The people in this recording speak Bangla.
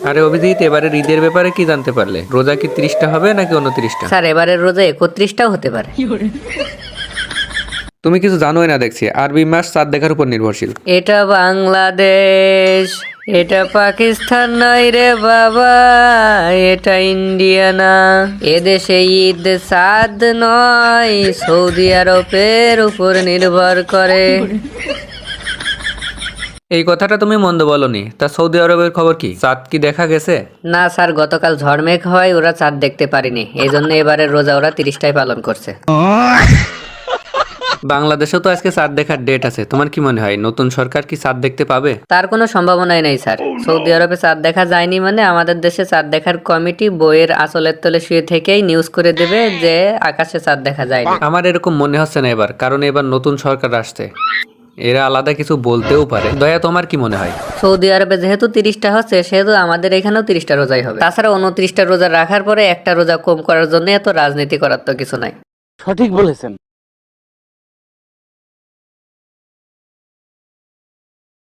আরে অভিজিৎ, এবারের ঈদের ব্যাপারে কি জানতে পারলে? রোজা কি 30টা হবে নাকি 29টা? স্যার এবারের রোজা 31টাও হতে পারে। তুমি কিছু জানোই না দেখছি। আরবি মাস চাঁদ দেখার উপর নির্ভরশীল। এটা বাংলাদেশ, এটা পাকিস্তান নয় রে বাবা, এটা ইন্ডিয়া না। এদেশে ঈদ চাঁদ নয়, সৌদি আরবের উপর নির্ভর করে। এই কথাটা তুমি মন্দ বলনি। তা সৌদি আরবের খবর কি? চাঁদ কি দেখা গেছে? না স্যার, গতকাল ঝড়মেঘ হয়, ওরা চাঁদ দেখতে পারেনি, এই জন্য এবারের রোজা ওরা 30টাই পালন করছে। বাংলাদেশেও তো আজকে চাঁদ দেখার ডেট আছে। তোমার কি মনে হয় নতুন সরকার কি চাঁদ দেখতে পাবে? তার কোনো সম্ভাবনাই নেই স্যার। সৌদি আরবে চাঁদ দেখা যায়নি মানে আমাদের দেশে চাঁদ দেখার কমিটি বইয়ের আঁচলের তলে শুয়ে থেকেই নিউজ করে দেবে যে আকাশে চাঁদ দেখা যায়নি। আমার এরকম মনে হচ্ছে না এবার, কারণ এবার নতুন সরকার আসছে, এরা আলাদা কিছু বলতেও পারে। দয়া, তোমার কি মনে হয়? সৌদি আরবে যেহেতু 30টা হচ্ছে, সেহেতু আমাদের এখানেও 30টা রোজাই হবে। তাছাড়া 29টা রোজা রাখার পরে একটা রোজা কম করার জন্য এত রাজনীতি করার তো কিছু নাই। সঠিক বলেছেন।